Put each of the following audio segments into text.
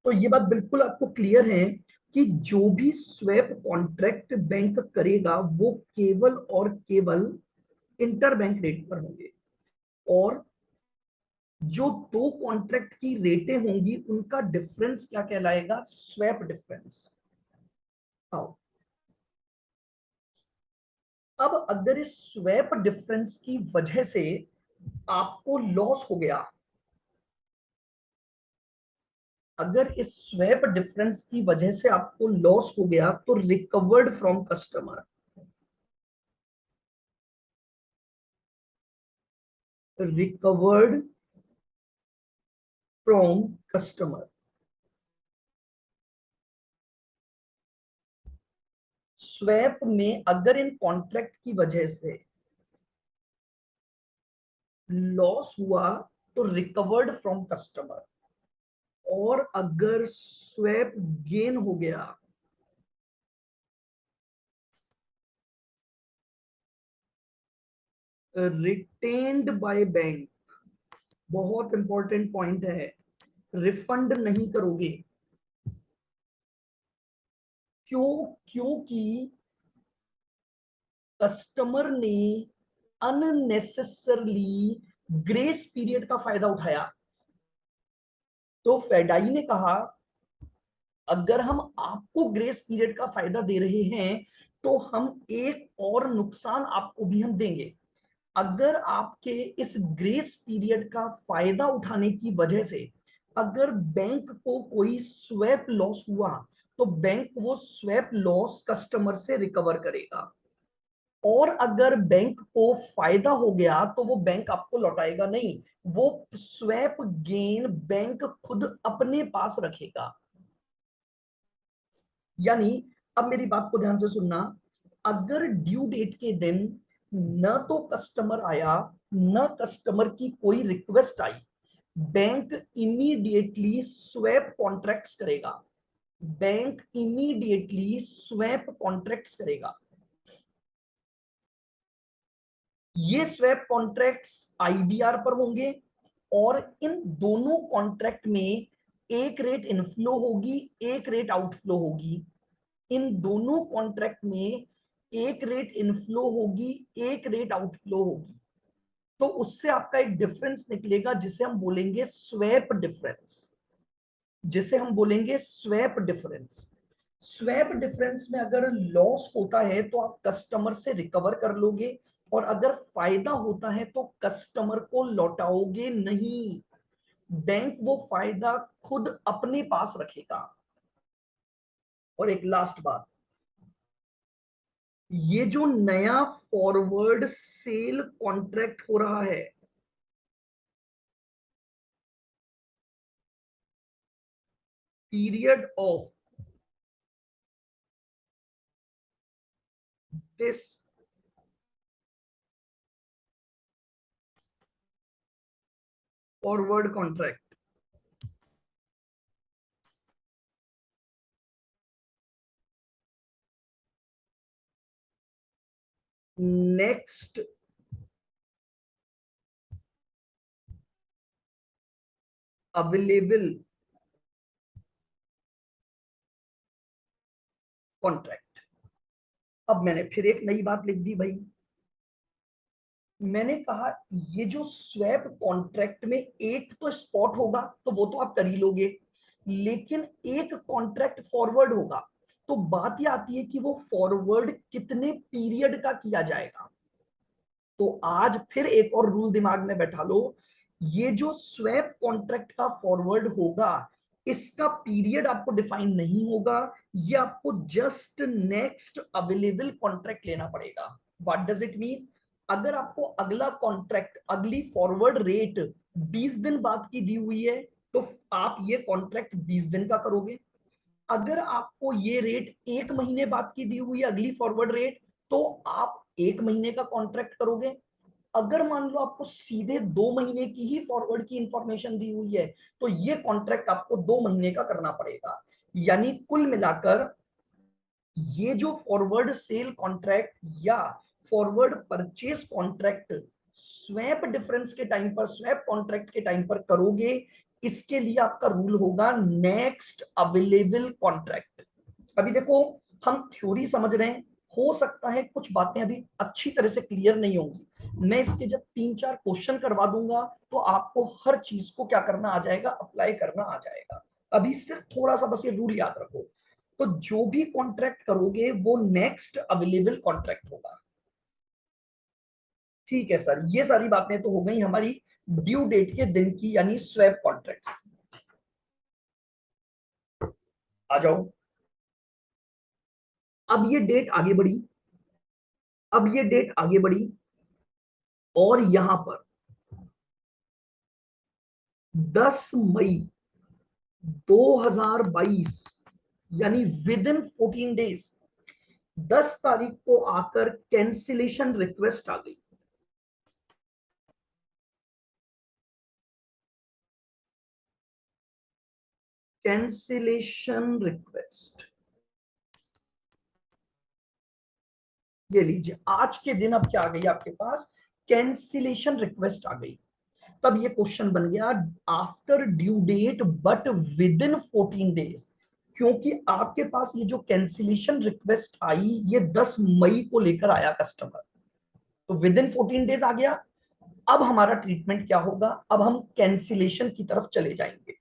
तो ये बात बिल्कुल आपको क्लियर है कि जो भी स्वैप कॉन्ट्रैक्ट बैंक करेगा वो केवल और केवल इंटर बैंक रेट पर होंगे, और जो दो कॉन्ट्रैक्ट की रेटें होंगी उनका डिफरेंस क्या कहलाएगा? Swap difference. आओ, अब अगर इस स्वैप डिफरेंस की वजह से आपको लॉस हो गया, अगर इस स्वैप डिफरेंस की वजह से आपको लॉस हो गया तो recovered from customer, recovered from customer. Swap में अगर इन कॉन्ट्रैक्ट की वजह से लॉस हुआ तो रिकवर्ड फ्रॉम कस्टमर, और अगर स्वैप गेन हो गया रिटेन्ड बाय बैंक। बहुत इंपॉर्टेंट पॉइंट है, रिफंड नहीं करोगे। क्यों? क्योंकि कस्टमर ने अननेसेसरली ग्रेस पीरियड का फायदा उठाया। तो फेडाई ने कहा अगर हम आपको ग्रेस पीरियड का फायदा दे रहे हैं तो हम एक और नुकसान आपको भी हम देंगे। अगर आपके इस ग्रेस पीरियड का फायदा उठाने की वजह से अगर बैंक को कोई स्वैप लॉस हुआ तो बैंक वो स्वैप लॉस कस्टमर से रिकवर करेगा, और अगर बैंक को फायदा हो गया तो वो बैंक आपको लौटाएगा नहीं, वो स्वैप गेन बैंक खुद अपने पास रखेगा। यानी अब मेरी बात को ध्यान से सुनना, अगर ड्यू डेट के दिन न तो कस्टमर आया न कस्टमर की कोई रिक्वेस्ट आई, बैंक इमीडिएटली स्वैप कॉन्ट्रैक्ट्स करेगा। बैंक इमीडिएटली स्वैप कॉन्ट्रैक्ट्स करेगा। ये स्वैप कॉन्ट्रैक्ट्स आईबीआर पर होंगे, और इन दोनों कॉन्ट्रैक्ट में एक रेट इनफ्लो होगी, एक रेट आउटफ्लो होगी। इन दोनों कॉन्ट्रैक्ट में एक रेट इनफ्लो होगी, एक रेट आउटफ्लो होगी। तो उससे आपका एक डिफरेंस निकलेगा जिसे हम बोलेंगे स्वैप डिफरेंस, जिसे हम बोलेंगे स्वैप डिफरेंस। स्वैप डिफरेंस में अगर लॉस होता है तो आप कस्टमर से रिकवर कर लोगे, और अगर फायदा होता है तो कस्टमर को लौटाओगे नहीं, बैंक वो फायदा खुद अपने पास रखेगा। और एक लास्ट बात, ये जो नया फॉरवर्ड सेल कॉन्ट्रैक्ट हो रहा है, period of this forward contract, next available contract. अब मैंने फिर एक नई बात लिख दी भाई, मैंने कहा ये जो स्वैप कॉन्ट्रैक्ट में एक तो स्पॉट होगा तो वो तो आप कर ही लोगे, लेकिन एक कॉन्ट्रैक्ट फॉरवर्ड होगा। तो बात ये आती है कि वो फॉरवर्ड कितने पीरियड का किया जाएगा। तो आज फिर एक और रूल दिमाग में बैठा लो, ये जो स्वैप कॉन्ट्रैक्ट का फॉरवर्ड होगा इसका पीरियड आपको डिफाइन नहीं होगा, ये आपको जस्ट नेक्स्ट अवेलेबल कॉन्ट्रैक्ट लेना पड़ेगा। What does it mean? अगर आपको अगला कॉन्ट्रैक्ट, अगली फॉरवर्ड रेट 20 दिन बाद की दी हुई है तो आप ये कॉन्ट्रैक्ट 20 दिन का करोगे। अगर आपको ये रेट एक महीने बाद की दी हुई है अगली फॉरवर्ड रेट, तो आप एक महीने का कॉन्ट्रैक्ट करोगे। अगर मान लो आपको सीधे 2 महीने की ही फॉरवर्ड की इंफॉर्मेशन दी हुई है तो ये कॉन्ट्रैक्ट आपको 2 महीने का करना पड़ेगा। यानी कुल मिलाकर ये जो फॉरवर्ड सेल कॉन्ट्रैक्ट या forward purchase contract swap difference के टाइम पर, स्वैप कॉन्ट्रैक्ट के टाइम पर करोगे, इसके लिए आपका रूल होगा नेक्स्ट अवेलेबल कॉन्ट्रैक्ट। अभी देखो, हम थ्योरी समझ रहे हैं, हो सकता है कुछ बातें अभी अच्छी तरह से क्लियर नहीं होंगी। मैं इसके जब 3-4 क्वेश्चन करवा दूंगा तो आपको हर चीज को क्या करना आ जाएगा, अप्लाई करना आ जाएगा। अभी सिर्फ थोड़ा सा बस ये रूल याद रखो। तो जो भी कॉन्ट्रैक्ट करोगे वो नेक्स्ट अवेलेबल कॉन्ट्रैक्ट होगा। ठीक है सर, ये सारी बातें तो हो गई हमारी ड्यू डेट के दिन की, यानी स्वैप कॉन्ट्रैक्ट। आ जाओ, अब ये डेट आगे बढ़ी, अब ये डेट आगे बढ़ी, और यहां पर 10 मई 2022, यानी विद इन 14 डेज, 10 तारीख को आकर कैंसिलेशन रिक्वेस्ट आ गई। कैंसिलेशन रिक्वेस्ट, ये लीजिए, आज के दिन अब क्या आ गई आपके पास, कैंसिलेशन रिक्वेस्ट आ गई। तब ये क्वेश्चन बन गया, after due date but within 14 days, क्योंकि आपके पास ये जो कैंसिलेशन रिक्वेस्ट आई ये 10 मई को लेकर आया कस्टमर, तो विद इन 14 डेज आ गया। अब हमारा ट्रीटमेंट क्या होगा, अब हम कैंसिलेशन की तरफ चले जाएंगे।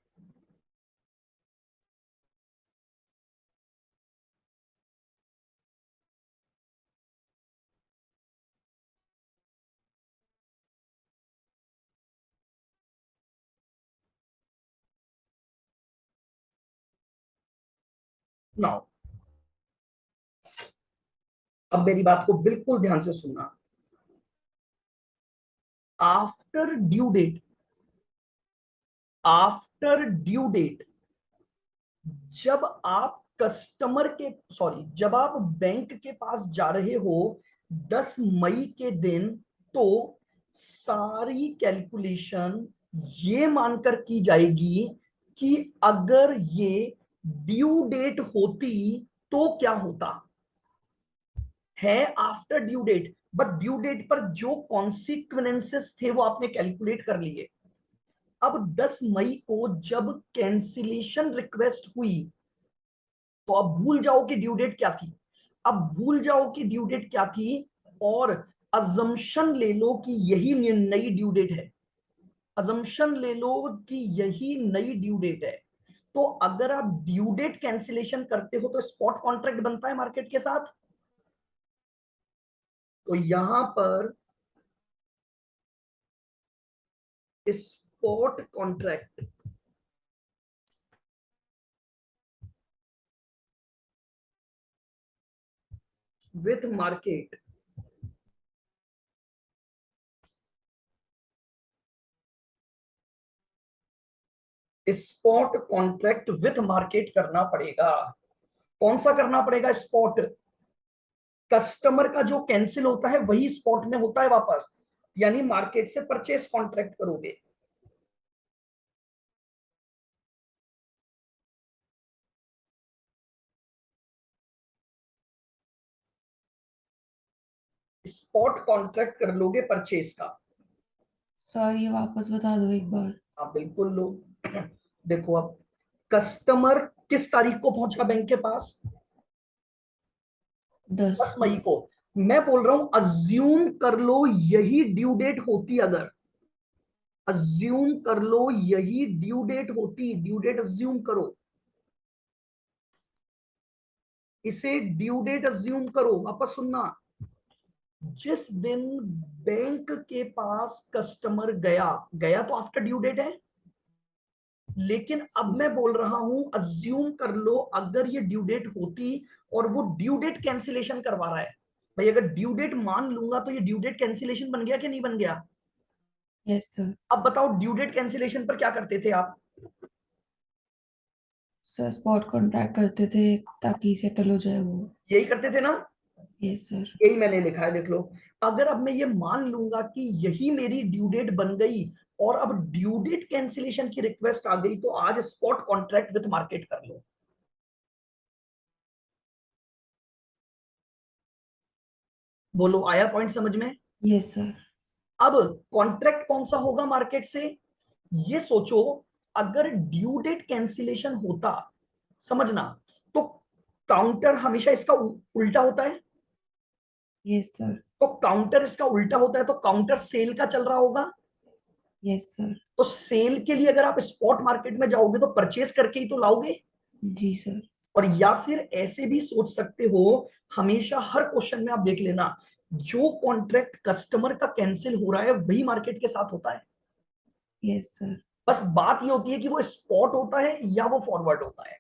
नाउ, अब मेरी बात को बिल्कुल ध्यान से सुनना। After due date, after due date, जब आप कस्टमर के, सॉरी, जब आप बैंक के पास जा रहे हो 10 मई के दिन, तो सारी कैलकुलेशन ये मानकर की जाएगी कि अगर ये ड्यू डेट होती तो क्या होता है, after due date, but due date पर जो कॉन्सिक्वेंसेस थे वो आपने कैलकुलेट कर लिए। अब 10 मई को जब कैंसिलेशन रिक्वेस्ट हुई, तो अब भूल जाओ कि ड्यू डेट क्या थी, अब भूल जाओ कि ड्यू डेट क्या थी, और अजम्पशन ले लो कि यही नई ड्यू डेट है, अजम्पशन ले लो कि यही नई ड्यू डेट है। तो अगर आप ड्यू डेट कैंसिलेशन करते हो तो स्पॉट कॉन्ट्रैक्ट बनता है मार्केट के साथ। तो यहां पर spot contract with market, spot contract with market करना पड़ेगा। कौन सा करना पड़ेगा, स्पॉट। कस्टमर का जो कैंसिल होता है वही स्पॉट में होता है वापस, यानी मार्केट से परचेस कॉन्ट्रैक्ट करोगे। स्पॉट कॉन्ट्रैक्ट कर लोगे परचेस का। सर ये वापस बता दो एक बार। आप बिल्कुल लो। देखो, अब कस्टमर किस तारीख को पहुंचा बैंक के पास, 10 10 को। मई को। मैं बोल रहा हूं अज्यूम कर लो यही ड्यू डेट होती, अगर अज्यूम कर लो यही ड्यू डेट होती, ड्यू डेट अज्यूम करो, इसे ड्यू डेट अज्यूम करो, वापस सुनना। जिस दिन बैंक के पास कस्टमर गया, गया तो आफ्टर ड्यू डेट है, लेकिन अब मैं बोल रहा हूं अज्यूम कर लो अगर ये ड्यू डेट होती और वो ड्यू डेट कैंसिलेशन करवा रहा है। भाई अगर ड्यू डेट मान लूंगा तो ये ड्यू डेट कैंसिलेशन बन गया कि नहीं बन गया। Yes sir. अब बताओ ड्यू डेट कैंसिलेशन पर क्या करते थे आप। सर स्पॉट कॉन्ट्रैक्ट करते थे ताकि सेटल हो जाए वो। यही करते थे ना, यस सर। यही मैंने लिखा है, देख लो। अगर अब मैं ये मान लूंगा कि यही मेरी ड्यू डेट बन गई और अब ड्यू डेट कैंसिलेशन की रिक्वेस्ट आ गई, तो आज स्पॉट कॉन्ट्रैक्ट विथ मार्केट कर लो। बोलो, आया पॉइंट समझ में। Yes sir. अब कॉन्ट्रैक्ट कौन सा होगा मार्केट से, ये सोचो, अगर ड्यू डेट कैंसिलेशन होता, समझना, तो काउंटर हमेशा इसका उल्टा होता है। Yes sir. तो काउंटर इसका उल्टा होता है, तो काउंटर सेल का चल रहा होगा। Yes sir. तो सेल के लिए अगर आप स्पॉट मार्केट में जाओगे तो परचेस करके ही तो लाओगे। जी सर। और या फिर ऐसे भी सोच सकते हो, हमेशा हर क्वेश्चन में आप देख लेना, जो कॉन्ट्रैक्ट कस्टमर का कैंसिल हो रहा है वही मार्केट के साथ होता है। Yes sir. बस बात ये होती है कि वो स्पॉट होता है या वो फॉरवर्ड होता है।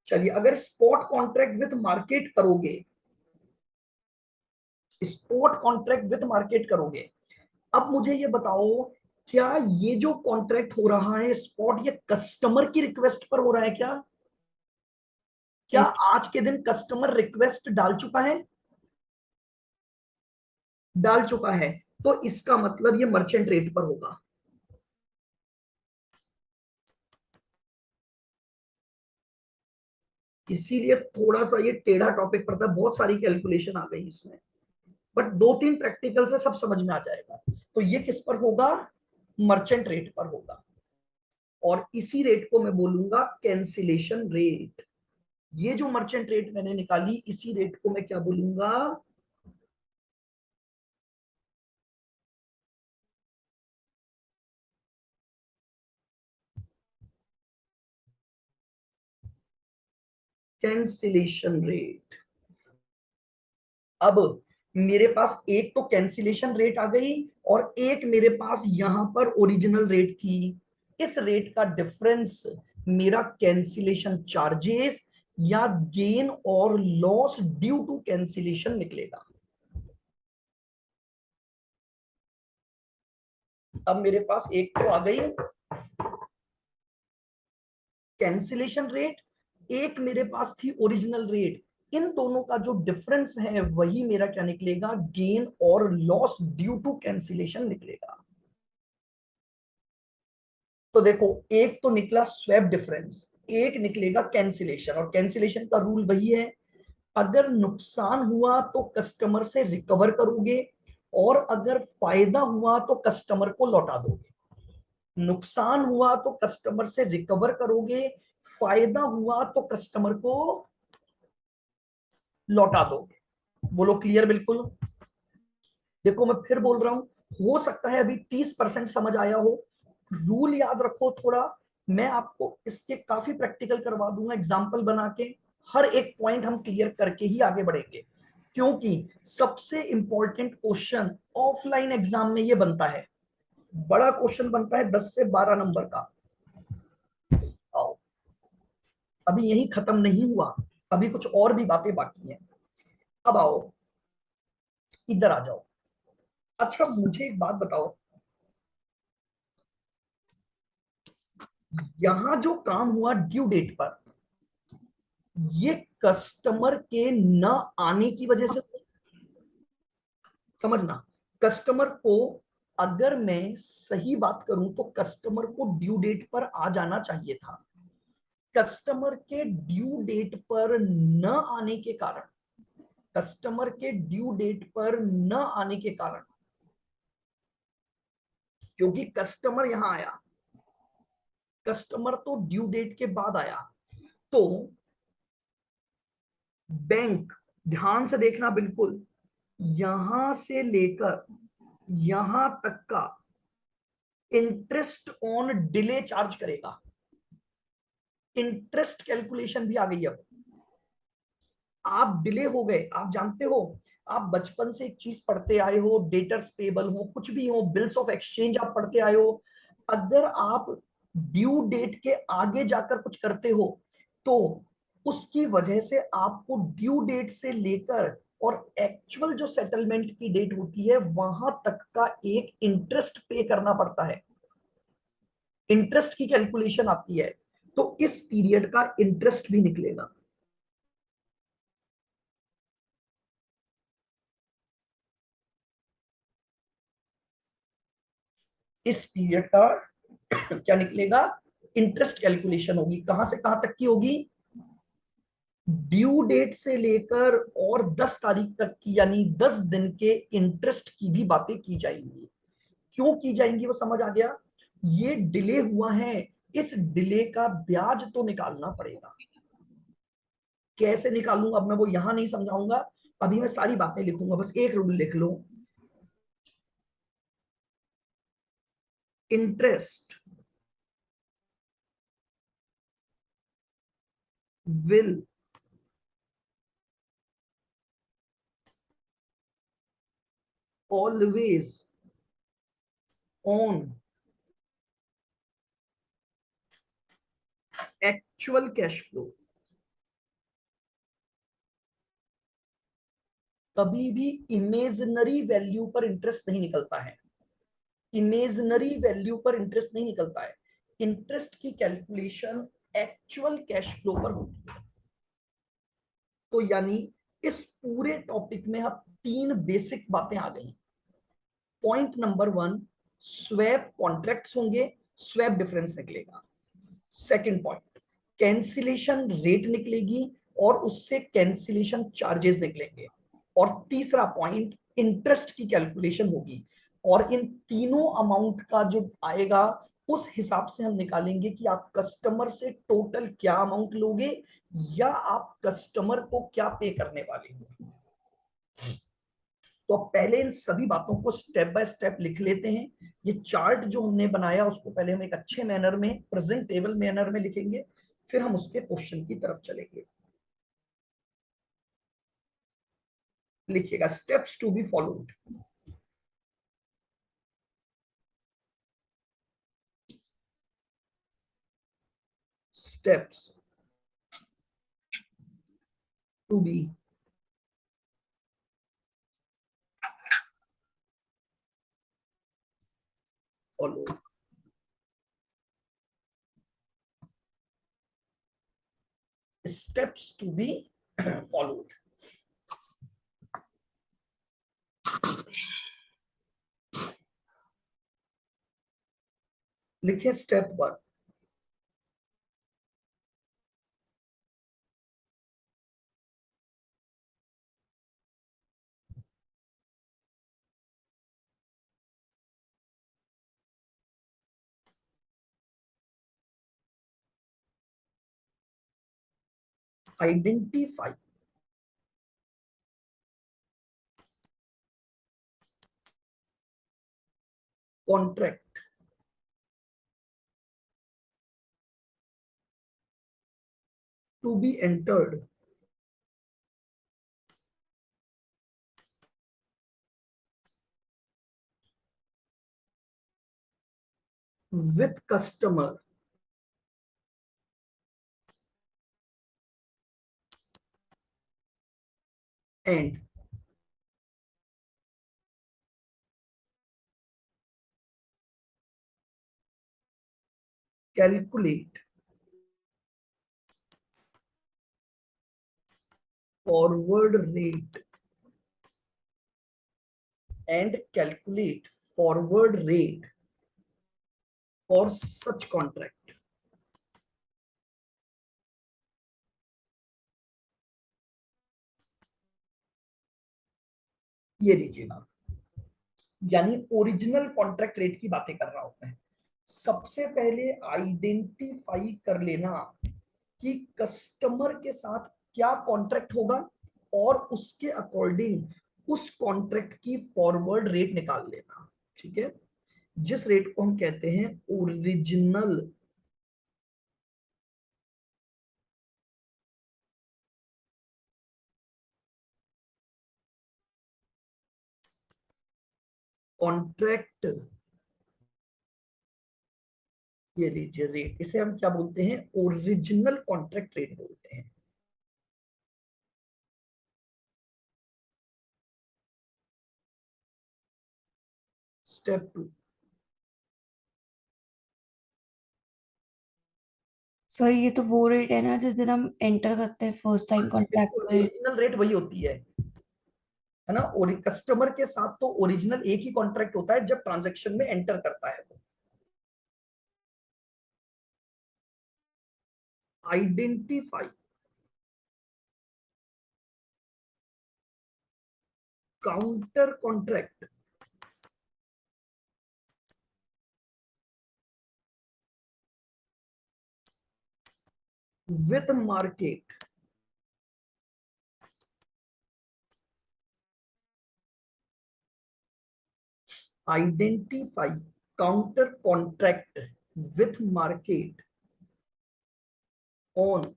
चलिए, अगर स्पॉट कॉन्ट्रैक्ट विथ मार्केट करोगे, स्पॉट कॉन्ट्रैक्ट विथ मार्केट करोगे, अब मुझे ये बताओ, क्या ये जो कॉन्ट्रैक्ट हो रहा है स्पॉट, ये कस्टमर की रिक्वेस्ट पर हो रहा है क्या? क्या यस। आज के दिन कस्टमर रिक्वेस्ट डाल चुका है? डाल चुका है। तो इसका मतलब ये मर्चेंट रेट पर होगा। इसीलिए थोड़ा सा ये टेढ़ा टॉपिक पड़ता है, बहुत सारी कैलकुलेशन आ गई इसमें, बट दो तीन प्रैक्टिकल से सब समझ में आ जाएगा। तो ये किस पर होगा? मर्चेंट रेट पर होगा। और इसी रेट को मैं बोलूंगा कैंसिलेशन रेट। ये जो मर्चेंट रेट मैंने निकाली, इसी रेट को मैं क्या बोलूंगा? Cancellation rate. अब मेरे पास एक तो कैंसिलेशन रेट आ गई, और एक मेरे पास यहां पर ओरिजिनल रेट थी। इस रेट का डिफरेंस मेरा कैंसिलेशन चार्जेस या गेन और लॉस ड्यू टू कैंसिलेशन निकलेगा। अब मेरे पास एक तो आ गई कैंसिलेशन रेट, एक मेरे पास थी ओरिजिनल रेट। इन दोनों का जो डिफरेंस है वही मेरा क्या निकलेगा? गेन और लॉस ड्यू टू कैंसिलेशन निकलेगा। तो देखो, एक तो निकला स्वैप डिफरेंस, एक निकलेगा कैंसिलेशन, और कैंसिलेशन का रूल वही है, अगर नुकसान हुआ तो कस्टमर से रिकवर करोगे, और अगर फायदा हुआ तो कस्टमर को लौटा दोगे। नुकसान हुआ तो कस्टमर से रिकवर करोगे, फायदा हुआ तो कस्टमर को लौटा दोगे। बोलो क्लियर बिल्कुल? देखो मैं फिर बोल रहा हूं, हो सकता है अभी 30% समझ आया हो। रूल याद रखो थोड़ा, मैं आपको इसके काफी प्रैक्टिकल करवा दूंगा एग्जाम्पल बना के। हर एक पॉइंट हम क्लियर करके ही आगे बढ़ेंगे, क्योंकि सबसे इंपॉर्टेंट क्वेश्चन ऑफलाइन एग्जाम में ये बनता है। बड़ा क्वेश्चन बनता है 10 से 12 नंबर का। आओ, अभी यही खत्म नहीं हुआ, अभी कुछ और भी बातें बाकी हैं। अब आओ, इधर आ जाओ। अच्छा मुझे एक बात बताओ, यहां जो काम हुआ ड्यू डेट पर, ये कस्टमर के न आने की वजह से, समझना, कस्टमर को, अगर मैं सही बात करूं तो कस्टमर को ड्यू डेट पर आ जाना चाहिए था। कस्टमर के ड्यू डेट पर न आने के कारण, कस्टमर के ड्यू डेट पर न आने के कारण, क्योंकि कस्टमर यहां आया, कस्टमर तो ड्यू डेट के बाद आया, तो बैंक, ध्यान से देखना बिल्कुल, यहां से लेकर यहां तक का इंटरेस्ट ऑन डिले चार्ज करेगा। इंटरेस्ट कैलकुलेशन भी आ गई। अब आप डिले हो गए, आप जानते हो, आप बचपन से एक चीज पढ़ते आए हो, डेटर्स पेबल हो, कुछ भी हो, बिल्स ऑफ एक्सचेंज आप पढ़ते आए हो। अगर आप ड्यू डेट के आगे जाकर कुछ करते हो, तो उसकी वजह से आपको ड्यू डेट से लेकर और एक्चुअल जो सेटलमेंट की डेट होती है वहां तक का एक इंटरेस्ट पे करना पड़ता है। इंटरेस्ट की कैलकुलेशन आती है, तो इस पीरियड का इंटरेस्ट भी निकलेगा। इस पीरियड का क्या निकलेगा? इंटरेस्ट कैलकुलेशन होगी। कहां से कहां तक की होगी? ड्यू डेट से लेकर और 10 तारीख तक की यानी 10 दिन के इंटरेस्ट की भी बातें की जाएंगी। क्यों की जाएंगी वो समझ आ गया। ये डिले हुआ है, इस डिले का ब्याज तो निकालना पड़ेगा। कैसे निकालूंगा अब मैं वो यहां नहीं समझाऊंगा, अभी मैं सारी बातें लिखूंगा, बस एक रूल लिख लो। Interest will always on actual cash flow. कभी भी इमेजिनरी वैल्यू पर इंटरेस्ट नहीं निकलता है, इमेजिनरी वैल्यू पर इंटरेस्ट नहीं निकलता है। इंटरेस्ट की कैलकुलेशन एक्चुअल कैश फ्लो पर होती है। तो यानी इस पूरे टॉपिक में अब 3 बेसिक बातें आ गई। पॉइंट नंबर 1, स्वैप कॉन्ट्रैक्ट्स होंगे, स्वैप डिफरेंस निकलेगा। सेकंड पॉइंट, कैंसिलेशन रेट निकलेगी और उससे कैंसिलेशन चार्जेस निकलेंगे। और तीसरा पॉइंट, इंटरेस्ट की कैलकुलेशन होगी। और इन तीनों अमाउंट का जो आएगा उस हिसाब से हम निकालेंगे कि आप कस्टमर से टोटल क्या अमाउंट लोगे या आप कस्टमर को क्या पे करने वाले हो। तो अब पहले इन सभी बातों को स्टेप बाय स्टेप लिख लेते हैं। ये चार्ट जो हमने बनाया उसको पहले हम एक अच्छे मैनर में, प्रेजेंटेबल मैनर में लिखेंगे, फिर हम उसके क्वेश्चन की तरफ चलेंगे। लिखिएगा steps to be followed. Steps to be followed. Steps to be followed. लिखिए step 1, identify contract to be entered with customer and calculate forward rate and calculate forward rate for such contract। ये लीजिएगा, यानी original contract rate की बातें कर रहा हूं मैं। सबसे पहले आइडेंटिफाई कर लेना कि कस्टमर के साथ क्या कॉन्ट्रैक्ट होगा और उसके अकॉर्डिंग उस कॉन्ट्रैक्ट की फॉरवर्ड रेट निकाल लेना। ठीक है, जिस रेट को हम कहते हैं ओरिजिनल कॉन्ट्रैक्ट, ये लीजिए रेट, इसे हम क्या बोलते हैं, ओरिजिनल कॉन्ट्रैक्ट रेट बोलते हैं। स्टेप 2, सर ये तो वो रेट है ना जिस दिन हम एंटर करते हैं फर्स्ट टाइम कॉन्ट्रैक्ट बिल्कुल पे। ओरिजिनल रेट वही होती है ना। और कस्टमर के साथ तो ओरिजिनल एक ही कॉन्ट्रैक्ट होता है जब ट्रांजैक्शन में एंटर करता है वो। Identify counter contract with market identify counter contract with market on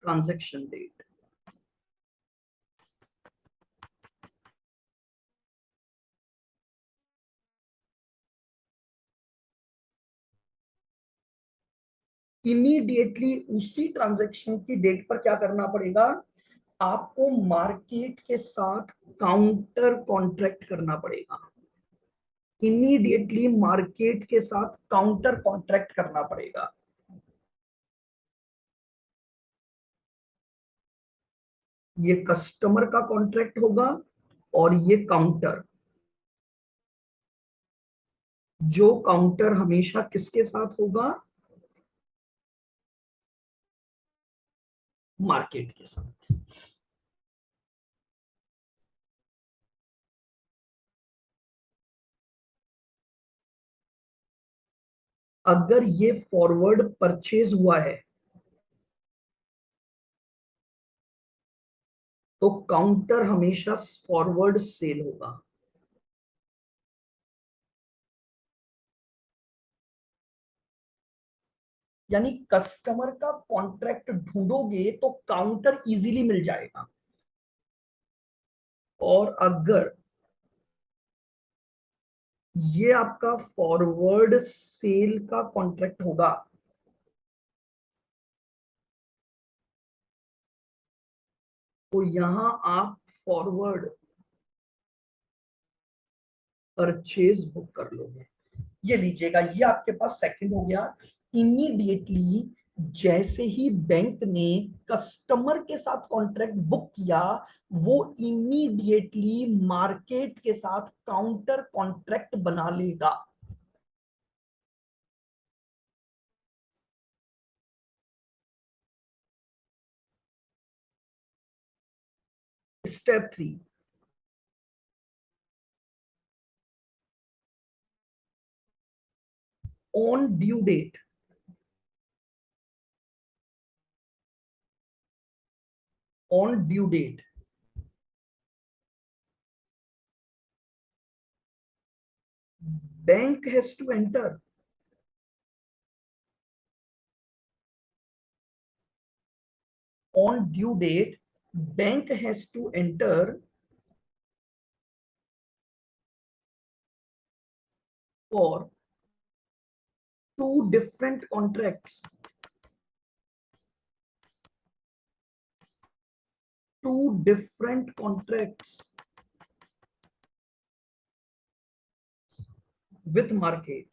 transaction date. Immediately उसी ट्रांजैक्शन की डेट पर क्या करना पड़ेगा, आपको मार्केट के साथ काउंटर कॉन्ट्रैक्ट करना पड़ेगा। इमीडिएटली मार्केट के साथ काउंटर कॉन्ट्रैक्ट करना पड़ेगा। ये कस्टमर का कॉन्ट्रैक्ट होगा और ये काउंटर, जो काउंटर हमेशा किसके साथ होगा, मार्केट के साथ। अगर ये फॉरवर्ड परचेज हुआ है तो काउंटर हमेशा फॉरवर्ड सेल होगा। यानी कस्टमर का कॉन्ट्रैक्ट ढूंढोगे तो काउंटर इजीली मिल जाएगा। और अगर ये आपका फॉरवर्ड सेल का कॉन्ट्रैक्ट होगा तो यहां आप फॉरवर्ड परचेज बुक कर लोगे। ये लीजिएगा, ये आपके पास सेकंड हो गया। इमीडिएटली जैसे ही बैंक ने कस्टमर के साथ कॉन्ट्रैक्ट बुक किया, वो इमीडिएटली मार्केट के साथ काउंटर कॉन्ट्रैक्ट बना लेगा। Step 3, on due date, on due date bank has to enter on due date, bank has to enter for two different contracts, two different contracts with market.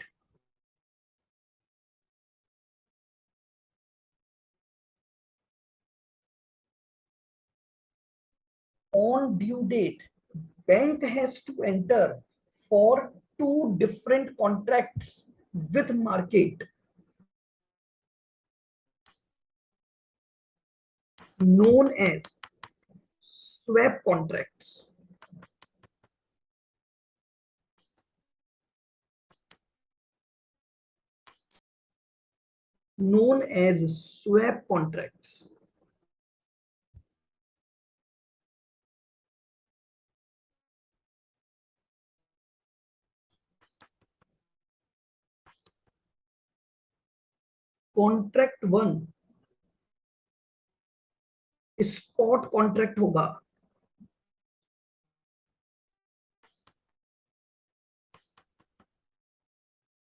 On due date, bank has to enter for two different contracts with market known as swap contracts. Known as swap contracts. Contract 1 spot contract होगा।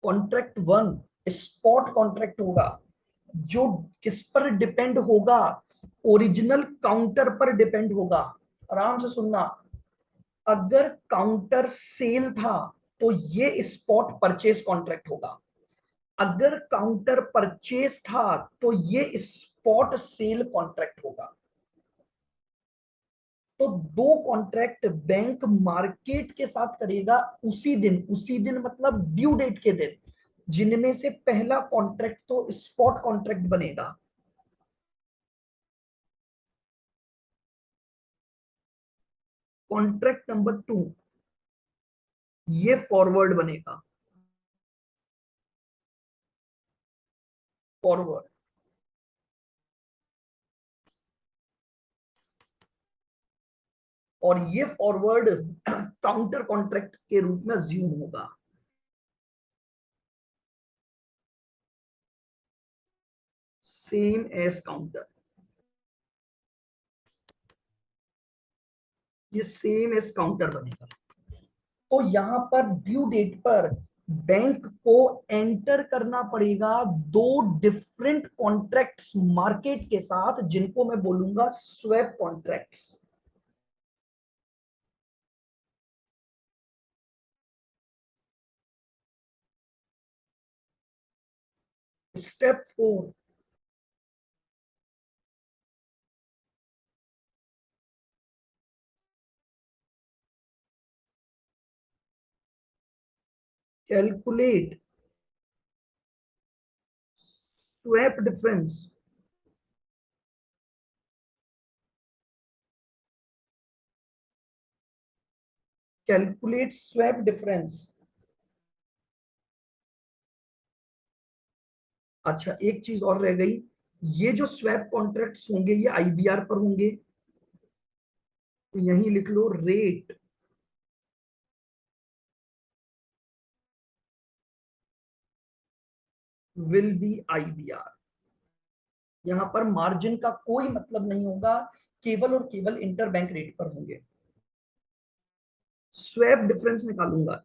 Contract 1 spot contract होगा, जो किस पर depend होगा, original counter पर depend होगा। आराम से सुनना, अगर काउंटर सेल था तो ये स्पॉट परचेज कॉन्ट्रैक्ट होगा, अगर काउंटर परचेज था तो ये स्पॉट सेल कॉन्ट्रैक्ट होगा। तो दो कॉन्ट्रैक्ट बैंक मार्केट के साथ करेगा उसी दिन मतलब ड्यू डेट के दिन, जिनमें से पहला कॉन्ट्रैक्ट तो स्पॉट कॉन्ट्रैक्ट बनेगा। कॉन्ट्रैक्ट नंबर 2 ये फॉरवर्ड बनेगा, फॉरवर्ड, और ये फॉरवर्ड काउंटर कॉन्ट्रैक्ट के रूप में अज्यूम होगा। सेम एज काउंटर, ये सेम एज काउंटर बनेगा। तो यहां पर ड्यू डेट पर बैंक को एंटर करना पड़ेगा दो डिफरेंट कॉन्ट्रैक्ट्स मार्केट के साथ, जिनको मैं बोलूंगा swap contracts. Step 4, calculate swap difference. Calculate swap difference. अच्छा, एक चीज और रह गई, ये जो स्वैप कॉन्ट्रैक्ट्स होंगे ये आईबीआर पर होंगे, तो यहीं लिख लो रेट विल बी आईबीआर। यहां पर मार्जिन का कोई मतलब नहीं होगा, केवल और केवल इंटरबैंक रेट पर होंगे। स्वैप डिफरेंस निकालूंगा,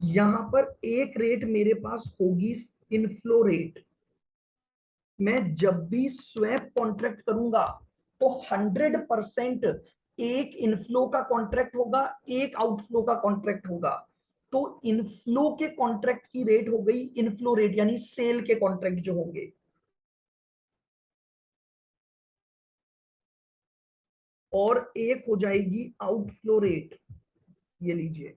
यहां पर एक रेट मेरे पास होगी इनफ्लो रेट। मैं जब भी स्वैप कॉन्ट्रैक्ट करूंगा तो 100% एक इनफ्लो का कॉन्ट्रैक्ट होगा, एक आउटफ्लो का कॉन्ट्रैक्ट होगा। तो इनफ्लो के कॉन्ट्रैक्ट की रेट हो गई इनफ्लो रेट, यानी सेल के कॉन्ट्रैक्ट जो होंगे, और एक हो जाएगी आउटफ्लो रेट, ये लीजिए।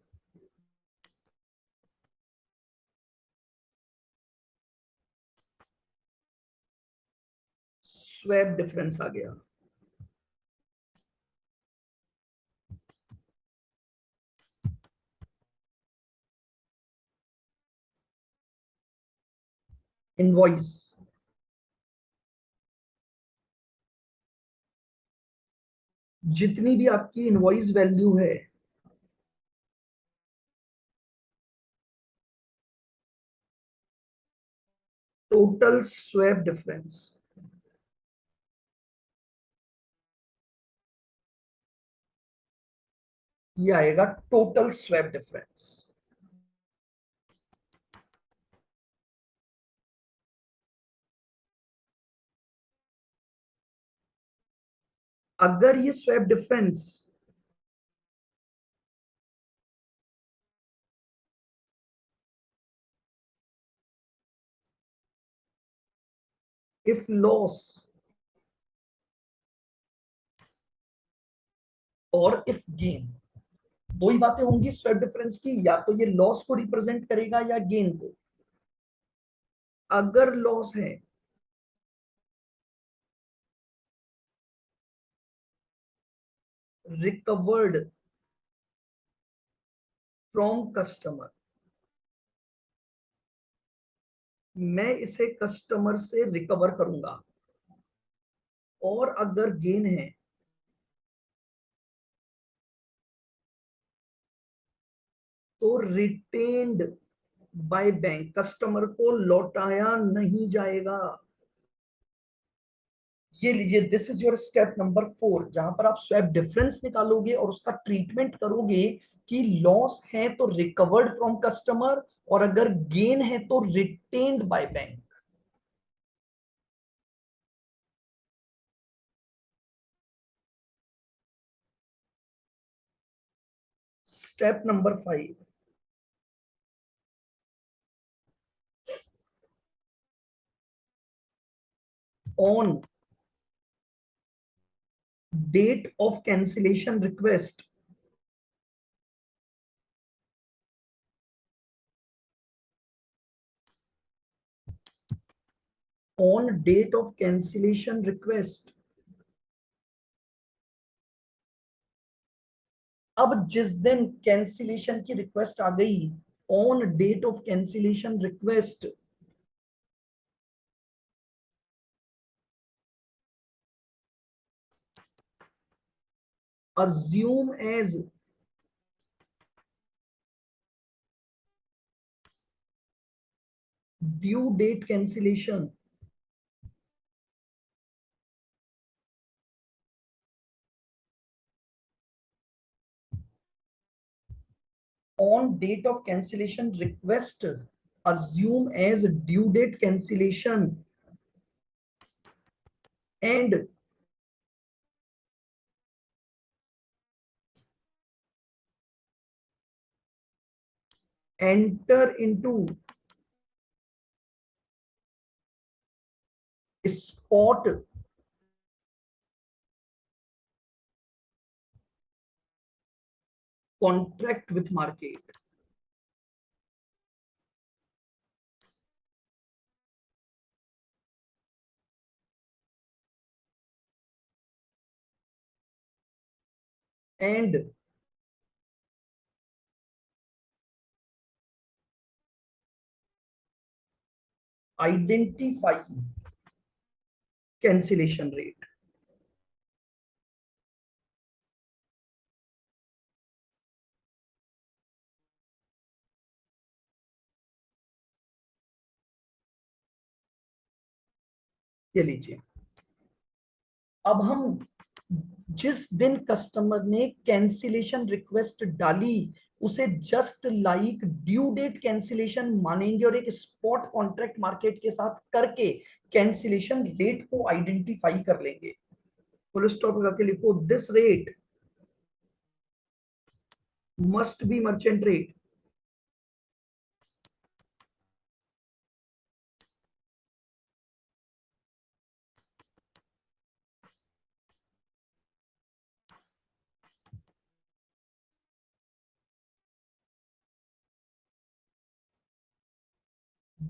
स्वैप डिफरेंस आ गया। इनवॉइस, जितनी भी आपकी इनवॉइस वैल्यू है, टोटल स्वैप डिफरेंस, ये आएगा टोटल स्वैप डिफरेंस। अगर ये स्वैप डिफरेंस इफ लॉस और इफ गेन, दो ही बातें होंगी स्वैप डिफरेंस की, या तो ये लॉस को रिप्रेजेंट करेगा या गेन को। अगर लॉस है रिकवर्ड फ्रॉम कस्टमर, मैं इसे कस्टमर से रिकवर करूंगा। और अगर गेन है तो रिटेन्ड बाय बैंक, कस्टमर को लौटाया नहीं जाएगा। ये लीजिए, this is your step number 4, जहां पर आप स्वैप डिफरेंस निकालोगे और उसका ट्रीटमेंट करोगे कि लॉस है तो रिकवर्ड फ्रॉम कस्टमर, और अगर गेन है तो retained by bank. Step number 5, on date of cancellation request, on date of cancellation request अब जिस दिन कैंसिलेशन की रिक्वेस्ट आ गई, on date of cancellation request, assume as due date cancellation, on date of cancellation request, assume as due date cancellation and enter into spot contract with market. And identify cancellation rate. ये लीजिए, अब हम जिस दिन customer ने cancellation request डाली उसे just like due date cancellation मानेंगे और एक स्पॉट कॉन्ट्रैक्ट मार्केट के साथ करके कैंसिलेशन रेट को आइडेंटिफाई कर लेंगे। फुल स्टॉप करके लिखो, this rate must be merchant rate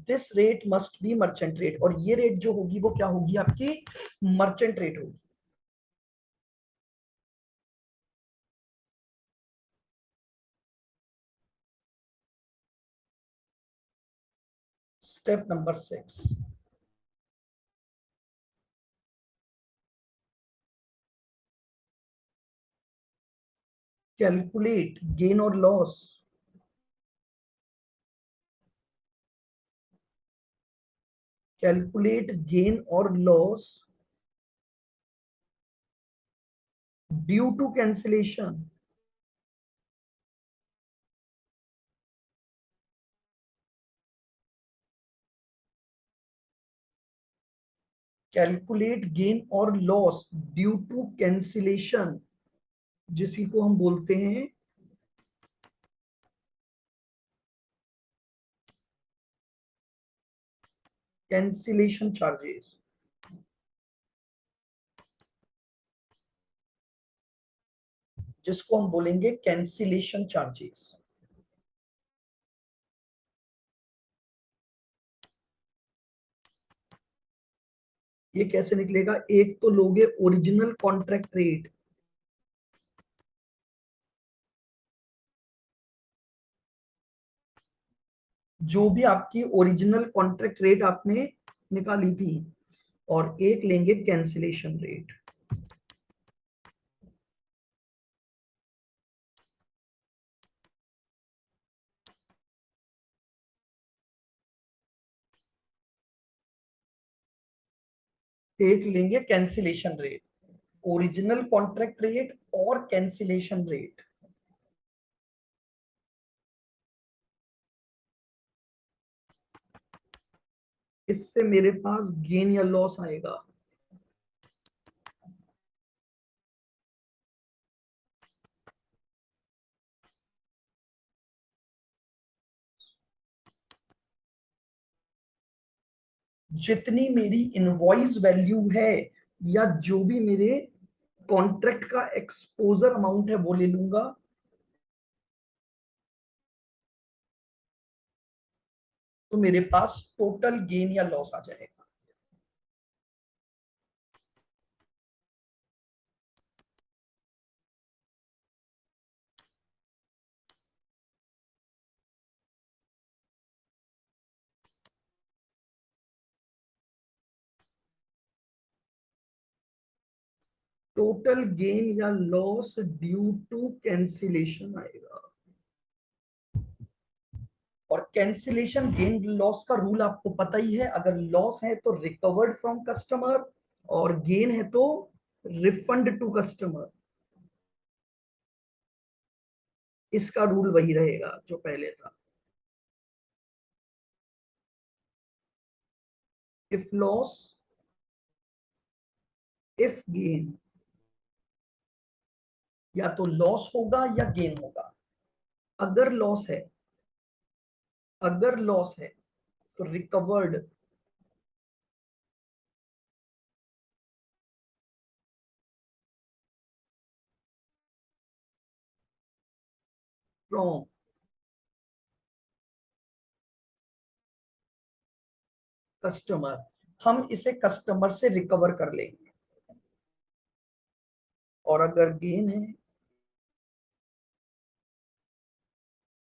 this rate must be merchant rate, और ये रेट जो होगी वो क्या होगी, आपकी मर्चेंट रेट होगी। स्टेप नंबर 6, कैलकुलेट गेन और लॉस, कैलकुलेट गेन और loss due to cancellation, calculate gain और लॉस ड्यू टू कैंसिलेशन, जिसी को हम बोलते हैं कैंसिलेशन चार्जेस। जिसको हम बोलेंगे कैंसिलेशन चार्जेस। ये कैसे निकलेगा, एक तो लोगे ओरिजिनल कॉन्ट्रैक्ट रेट, जो भी आपकी ओरिजिनल कॉन्ट्रैक्ट रेट आपने निकाली थी, और एक लेंगे कैंसिलेशन रेट। एक लेंगे cancellation rate, original contract rate और कैंसिलेशन रेट। इससे मेरे पास गेन या लॉस आएगा। जितनी मेरी इनवॉइस वैल्यू है या जो भी मेरे कॉन्ट्रैक्ट का एक्सपोजर अमाउंट है वो ले लूंगा, तो मेरे पास टोटल गेन या लॉस आ जाएगा। टोटल गेन या लॉस ड्यू टू कैंसिलेशन आएगा। और कैंसिलेशन गेन लॉस का रूल आपको पता ही है, अगर लॉस है तो रिकवर्ड फ्रॉम कस्टमर, और गेन है तो रिफंड टू कस्टमर। इसका रूल वही रहेगा जो पहले था। इफ लॉस, इफ गेन, या तो लॉस होगा या गेन होगा। अगर लॉस है, अगर लॉस है तो रिकवर्ड फ्रॉम कस्टमर, हम इसे कस्टमर से रिकवर कर लेंगे। और अगर गेन है,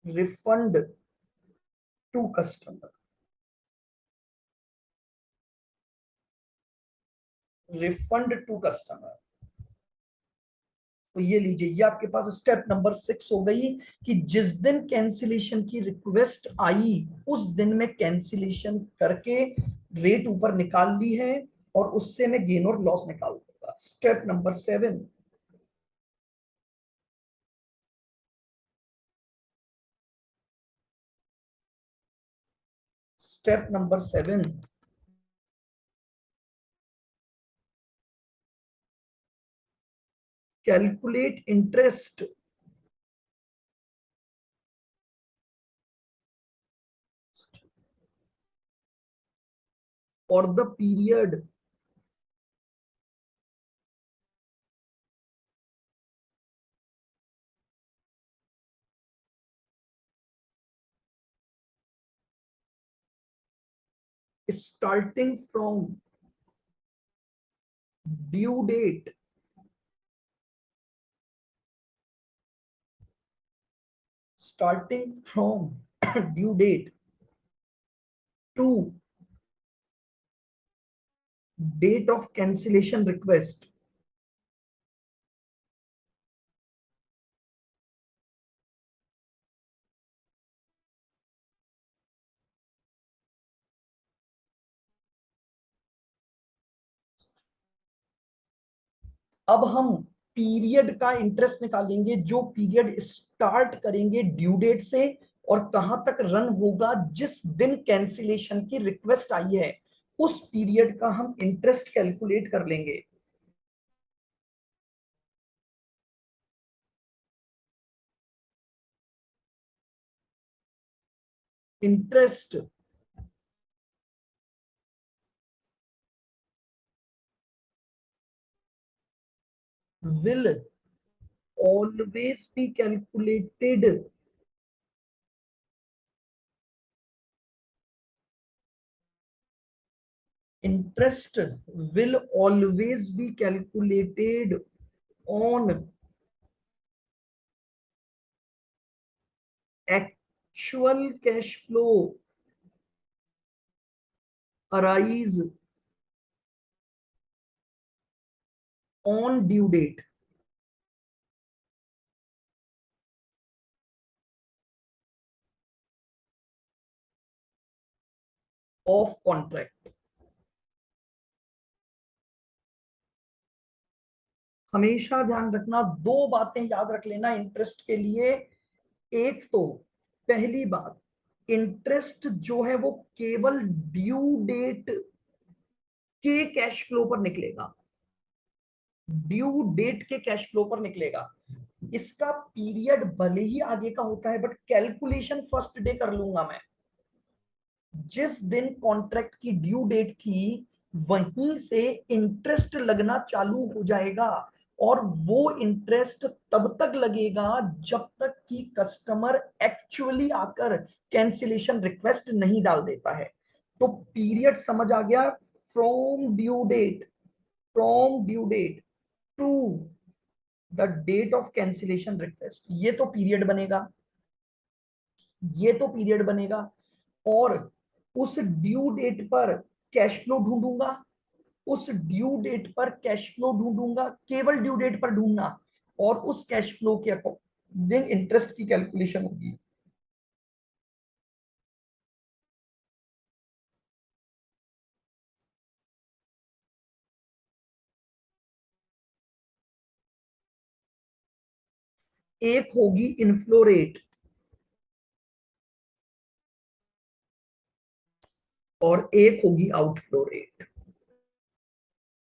refund to customer, refund to customer. तो ये लीजिए, ये आपके पास स्टेप नंबर 6 हो गई कि जिस दिन कैंसिलेशन की रिक्वेस्ट आई उस दिन में कैंसिलेशन करके रेट ऊपर निकाल ली है, और उससे मैं गेन और लॉस निकाल दूंगा। Step number 7, step number 7, calculate interest for the period starting from due date, starting from due date to date of cancellation request, अब हम पीरियड का इंटरेस्ट निकालेंगे जो पीरियड स्टार्ट करेंगे ड्यू डेट से और कहां तक रन होगा जिस दिन कैंसिलेशन की रिक्वेस्ट आई है, उस पीरियड का हम इंटरेस्ट कैलकुलेट कर लेंगे। Interest will always be calculated interest will always be calculated on actual cash flow arise on due date of contract। हमेशा ध्यान रखना, दो बातें याद रख लेना इंटरेस्ट के लिए। एक तो पहली बात, इंटरेस्ट जो है वो केवल ड्यू डेट के कैश फ्लो पर निकलेगा, ड्यू डेट के कैश फ्लो पर निकलेगा। इसका पीरियड भले ही आगे का होता है बट कैलकुलेशन फर्स्ट डे कर लूंगा मैं। जिस दिन कॉन्ट्रैक्ट की ड्यू डेट थी वहीं से इंटरेस्ट लगना चालू हो जाएगा, और वो इंटरेस्ट तब तक लगेगा जब तक कि कस्टमर एक्चुअली आकर कैंसिलेशन रिक्वेस्ट नहीं डाल देता है। तो पीरियड समझ आ गया, from due date, from due date to the date of cancellation request, ये तो पीरियड बनेगा, ये तो पीरियड बनेगा। और उस ड्यू डेट पर कैश फ्लो ढूंढूंगा, उस ड्यू डेट पर कैश फ्लो ढूंढूंगा, केवल ड्यू डेट पर ढूंढना, और उस कैश फ्लो के अकॉर्डिंग इंटरेस्ट की कैलकुलेशन होगी। एक होगी इनफ्लो रेट और एक होगी आउटफ्लो रेट।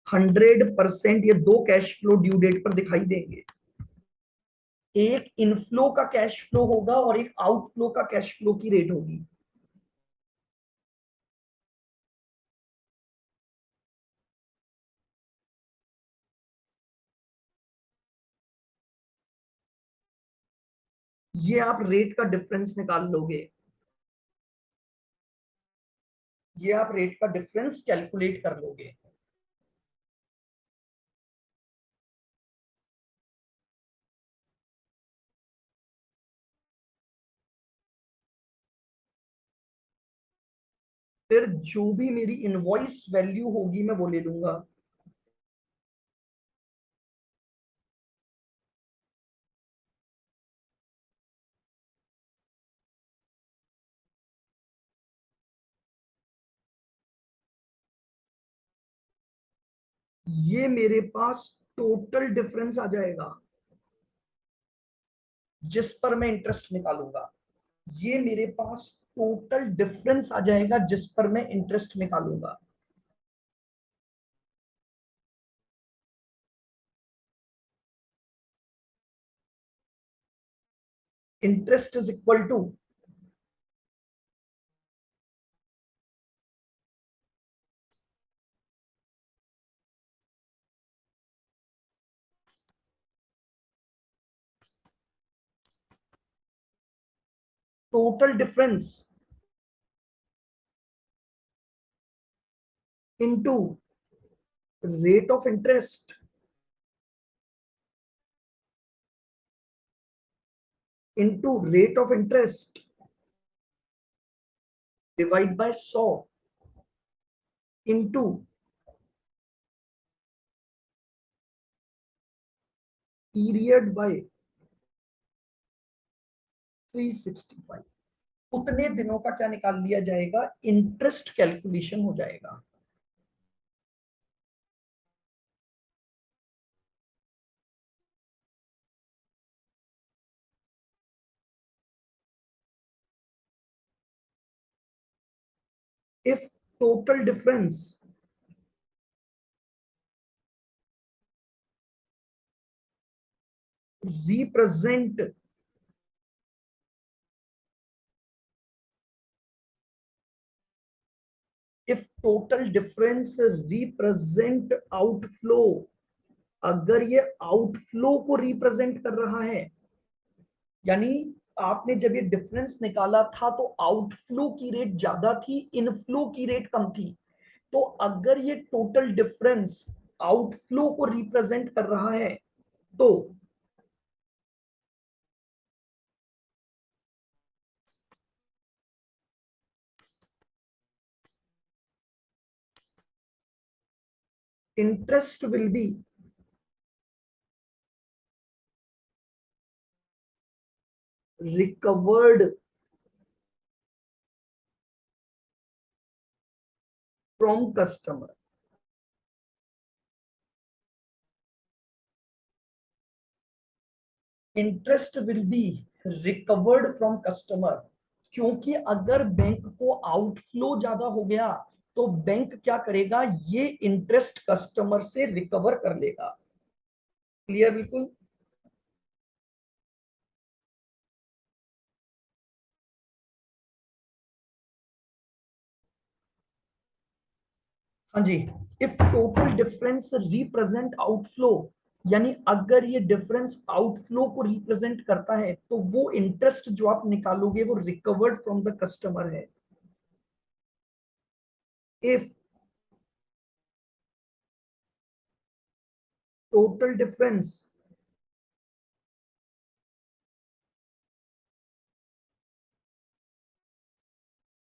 100% ये दो कैश फ्लो ड्यू डेट पर दिखाई देंगे। एक इनफ्लो का कैश फ्लो होगा और एक आउटफ्लो का कैश फ्लो की रेट होगी। ये आप रेट का डिफरेंस निकाल लोगे, ये आप रेट का डिफरेंस कैलकुलेट कर लोगे। फिर जो भी मेरी इनवॉइस वैल्यू होगी मैं वो ले लूंगा। ये मेरे पास टोटल डिफरेंस आ जाएगा जिस पर मैं इंटरेस्ट निकालूंगा। ये मेरे पास टोटल डिफरेंस आ जाएगा जिस पर मैं इंटरेस्ट निकालूंगा। Interest is equal to total difference into rate of interest into rate of interest divide by 100 into period by 365। उतने दिनों का क्या निकाल लिया जाएगा, इंटरेस्ट कैलकुलेशन हो जाएगा। if total difference represent if total difference represent outflow, अगर ये आउटफ्लो को रिप्रेजेंट कर रहा है, यानी आपने जब ये डिफरेंस निकाला था तो आउटफ्लो की रेट ज्यादा थी, इनफ्लो की रेट कम थी। तो अगर ये टोटल डिफरेंस आउटफ्लो को रिप्रेजेंट कर रहा है तो interest will be recovered from customer। Interest will be recovered from customer, क्योंकि अगर बैंक को आउटफ्लो ज्यादा हो गया तो बैंक क्या करेगा, ये इंटरेस्ट कस्टमर से रिकवर कर लेगा। क्लियर बिल्कुल। हाँ जी। If total difference represent outflow, यानी अगर ये डिफरेंस आउटफ्लो को रिप्रेजेंट करता है तो वो इंटरेस्ट जो आप निकालोगे वो रिकवर्ड फ्रॉम द कस्टमर है। If total difference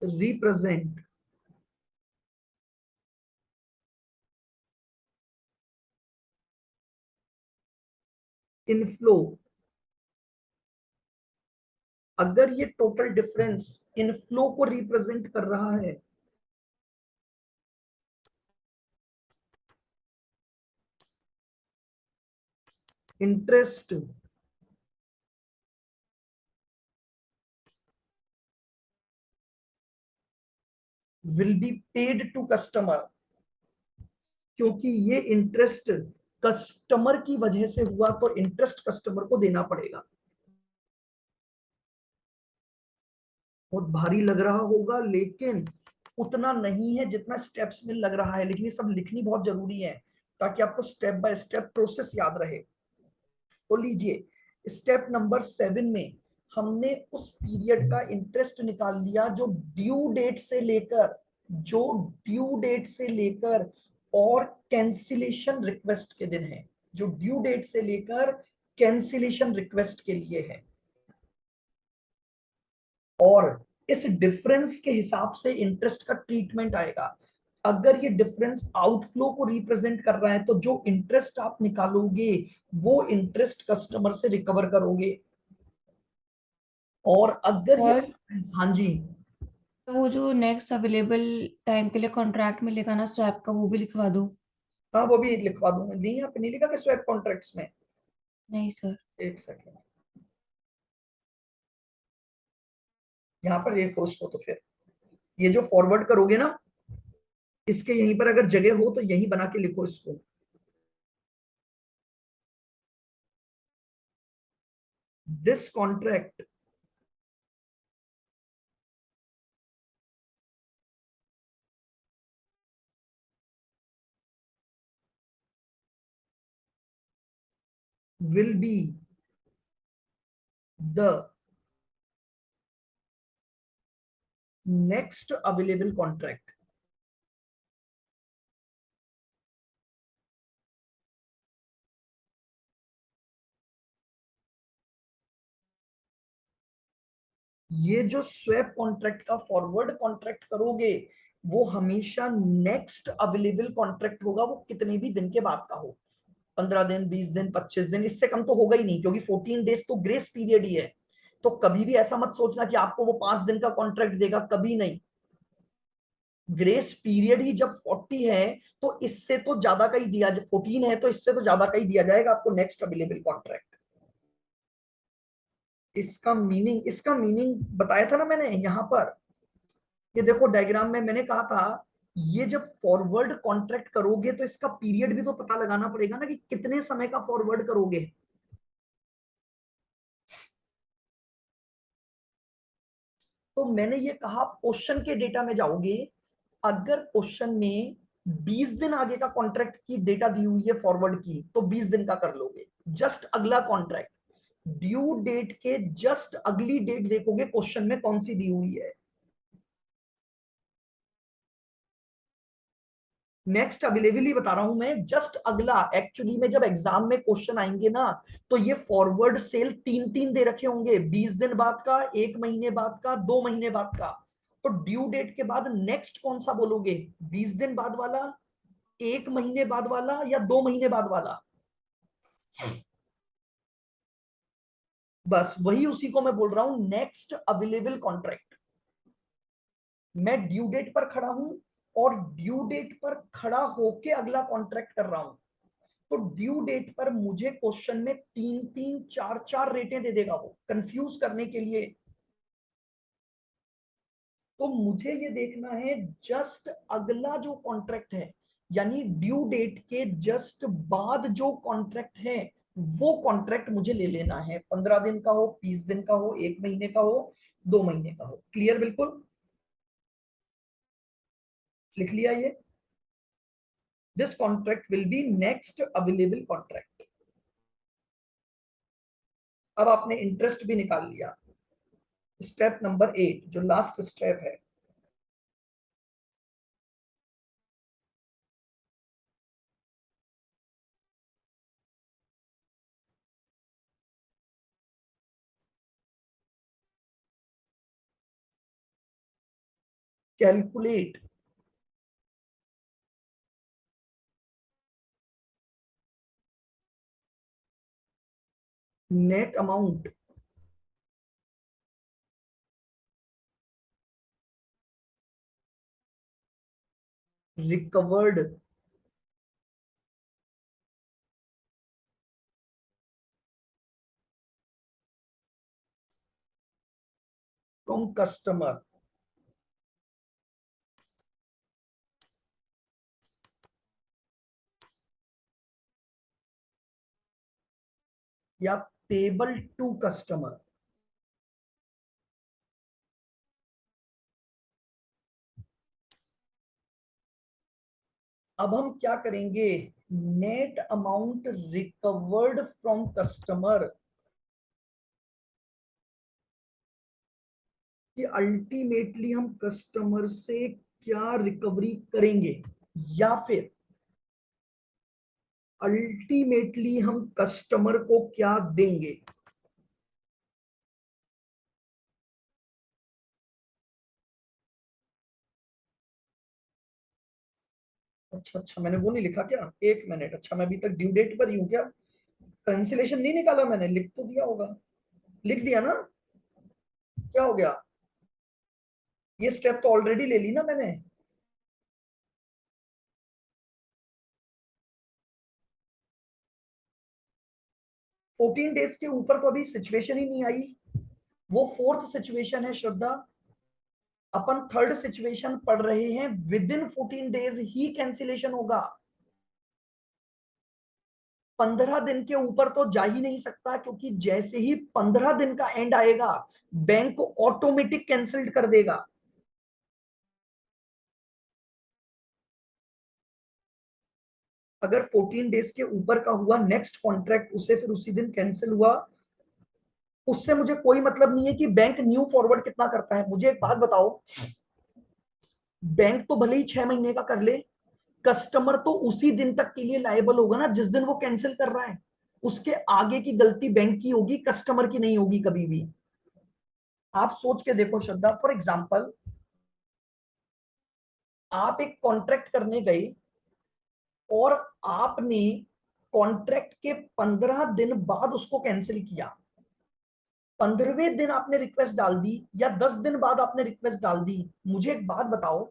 represent inflow, अगर ये टोटल डिफरेंस इनफ्लो को रिप्रेजेंट कर रहा है, interest will be paid to customer, क्योंकि ये इंटरेस्ट कस्टमर की वजह से हुआ तो इंटरेस्ट कस्टमर को देना पड़ेगा। बहुत भारी लग रहा होगा, लेकिन उतना नहीं है जितना स्टेप्स में लग रहा है, लेकिन ये सब लिखनी बहुत जरूरी है ताकि आपको स्टेप बाय स्टेप प्रोसेस याद रहे। तो लीजिए स्टेप नंबर 7 में हमने उस पीरियड का इंटरेस्ट निकाल लिया जो ड्यू डेट से लेकर, जो ड्यू डेट से लेकर और कैंसिलेशन रिक्वेस्ट के दिन है, जो ड्यू डेट से लेकर कैंसिलेशन रिक्वेस्ट के लिए है। और इस डिफरेंस के हिसाब से इंटरेस्ट का ट्रीटमेंट आएगा। अगर ये डिफरेंस आउटफ्लो को रिप्रेजेंट कर रहा है तो जो इंटरेस्ट आप निकालोगे वो इंटरेस्ट कस्टमर से रिकवर करोगे। और अगर ये, और हाँ जी, वो जो नेक्स्ट अवेलेबल टाइम के लिए कॉन्ट्रैक्ट मिलेगा ना स्वैप का, वो भी लिखवा दो। हाँ वो भी लिखवा दूंगा। नहीं यहाँ पे नहीं लिखा कि स्वैप कॉन्ट्रैक्ट्स में? नहीं सर। एक सेकेंड, यहाँ पर लिखो इसको। तो फिर ये जो फॉरवर्ड करोगे ना, इसके यहीं पर अगर जगह हो तो यहीं बना के लिखो इसको। This contract will be the next available contract। ये जो स्वैप कॉन्ट्रैक्ट का फॉरवर्ड कॉन्ट्रैक्ट करोगे वो हमेशा नेक्स्ट अवेलेबल कॉन्ट्रैक्ट होगा, वो कितने भी दिन के बाद का हो, 15 दिन, 20 दिन, 25 दिन, इससे कम तो होगा ही नहीं, क्योंकि 14 डेज तो ग्रेस पीरियड ही है। तो कभी भी ऐसा मत सोचना कि आपको वो 5 दिन का कॉन्ट्रैक्ट देगा, कभी नहीं। ग्रेस पीरियड ही जब 40 है तो इससे तो ज्यादा का ही दिया, 14 है तो इससे तो ज्यादा का ही दिया जाएगा आपको नेक्स्ट अवेलेबल कॉन्ट्रैक्ट। इसका मीनिंग बताया था ना मैंने यहां पर। ये देखो डायग्राम में मैंने कहा था, ये जब फॉरवर्ड कॉन्ट्रैक्ट करोगे तो इसका पीरियड भी तो पता लगाना पड़ेगा ना कि कितने समय का फॉरवर्ड करोगे। तो मैंने ये कहा क्वेश्चन के डेटा में जाओगे, अगर क्वेश्चन में 20 दिन आगे का कॉन्ट्रैक्ट की डेटा दी हुई है फॉरवर्ड की, तो 20 दिन का कर लोगे। जस्ट अगला कॉन्ट्रैक्ट, ड्यू डेट के जस्ट अगली डेट देखोगे क्वेश्चन में कौन सी दी हुई है। नेक्स्ट अवेलेबल ही बता रहा हूं मैं, जस्ट अगला। एक्चुअली में जब एग्जाम में क्वेश्चन आएंगे ना, तो ये फॉरवर्ड सेल 3 3 दे रखे होंगे, 20 दिन बाद का, 1 महीने बाद का, 2 महीने बाद का। तो ड्यू डेट के बाद नेक्स्ट कौन सा बोलोगे, 20 दिन बाद वाला, 1 महीने बाद वाला, या 2 महीने बाद वाला? बस वही उसी को मैं बोल रहा हूं नेक्स्ट अवेलेबल कॉन्ट्रैक्ट। मैं ड्यू डेट पर खड़ा हूं और ड्यू डेट पर खड़ा होके अगला कॉन्ट्रैक्ट कर रहा हूं। तो ड्यू डेट पर मुझे क्वेश्चन में 3 3 4 4 रेटें दे देगा वो कंफ्यूज करने के लिए। तो मुझे ये देखना है जस्ट अगला जो कॉन्ट्रैक्ट है, यानी ड्यू डेट के जस्ट बाद जो कॉन्ट्रैक्ट है, वो कॉन्ट्रैक्ट मुझे ले लेना है। 15 दिन का हो, 20 दिन का हो, 1 महीने का हो, 2 महीने का हो। क्लियर बिल्कुल? लिख लिया ये? This contract will be next available contract. अब आपने इंटरेस्ट भी निकाल लिया। स्टेप नंबर 8 जो लास्ट स्टेप है, calculate net amount recovered from customer या पेबल टू कस्टमर। अब हम क्या करेंगे, net amount recovered from customer कि अल्टीमेटली हम कस्टमर से क्या रिकवरी करेंगे, या फिर अल्टीमेटली हम कस्टमर को क्या देंगे। अच्छा अच्छा, मैंने वो नहीं लिखा क्या, एक मिनट, अच्छा मैं अभी तक ड्यू डेट पर ही हूँ क्या, कैंसिलेशन नहीं निकाला मैंने, लिख तो दिया होगा, लिख दिया ना, क्या हो गया, ये स्टेप तो ऑलरेडी ले ली ना मैंने। 14 डेज के ऊपर तो अभी सिचुएशन ही नहीं आई, वो फोर्थ सिचुएशन है श्रद्धा, अपन थर्ड सिचुएशन पढ़ रहे हैं, with in 14 days he cancellation होगा, 15 दिन के ऊपर तो जा ही नहीं सकता, क्योंकि जैसे ही 15 दिन का एंड आएगा बैंक ऑटोमेटिक कैंसिल कर देगा। अगर 14 डेज के ऊपर का हुआ नेक्स्ट कॉन्ट्रैक्ट, उसे फिर उसी दिन कैंसिल हुआ, उससे मुझे कोई मतलब नहीं है कि बैंक न्यू फॉरवर्ड कितना करता है। मुझे एक बात बताओ, बैंक तो भले ही 6 महीने का कर ले, कस्टमर तो उसी दिन तक के लिए लायबल होगा ना जिस दिन वो कैंसिल कर रहा है, उसके आगे की गलती बैंक की होगी, कस्टमर की नहीं होगी कभी भी। आप सोच के देखो श्रद्धा, फॉर एग्जाम्पल आप एक कॉन्ट्रैक्ट करने गए और आपने कॉन्ट्रैक्ट के 15 दिन बाद उसको कैंसिल किया, 15वें दिन आपने रिक्वेस्ट डाल दी या 10 दिन बाद आपने रिक्वेस्ट डाल दी, मुझे एक बात बताओ,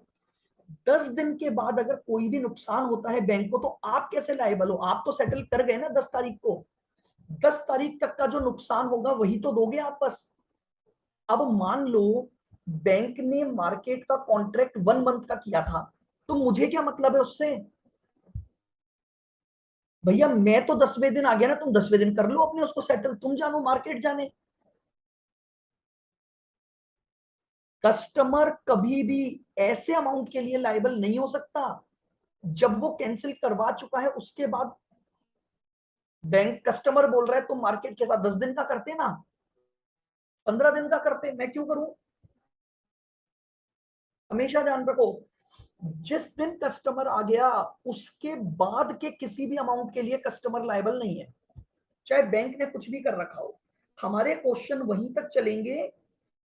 10 दिन के बाद अगर कोई भी नुकसान होता है बैंक को, तो आप कैसे लायबल हो, आप तो सेटल कर गए ना 10 तारीख को, 10 तारीख तक का जो नुकसान होगा वही तो दोगे आप बस। अब मान लो बैंक ने मार्केट का कॉन्ट्रैक्ट 1 मंथ का किया था, तो मुझे क्या मतलब है उससे, भैया मैं तो 10वें दिन आ गया ना, तुम 10वें दिन कर लो अपने उसको सेटल, तुम जानो मार्केट जाने। कस्टमर कभी भी ऐसे अमाउंट के लिए लायबल नहीं हो सकता जब वो कैंसिल करवा चुका है उसके बाद। बैंक कस्टमर बोल रहा है तुम मार्केट के साथ 10 दिन का करते ना, 15 दिन का करते, मैं क्यों करूं। हमेशा ध्यान रखो, जिस दिन कस्टमर आ गया उसके बाद के किसी भी अमाउंट के लिए कस्टमर लायबल नहीं है, चाहे बैंक ने कुछ भी कर रखा हो। हमारे क्वेश्चन वहीं तक चलेंगे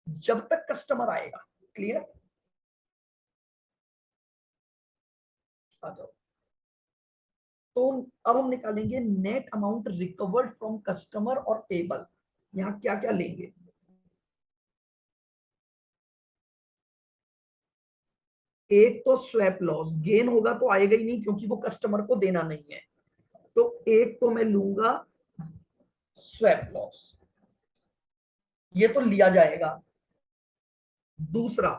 जब तक कस्टमर आएगा। क्लियर, आ जाओ। तो अब हम निकालेंगे net amount recovered from customer और पेबल, यहां क्या क्या लेंगे। एक तो स्वैप लॉस, गेन होगा तो आएगा ही नहीं क्योंकि वो कस्टमर को देना नहीं है, तो एक तो मैं लूंगा स्वैप लॉस, ये तो लिया जाएगा। दूसरा,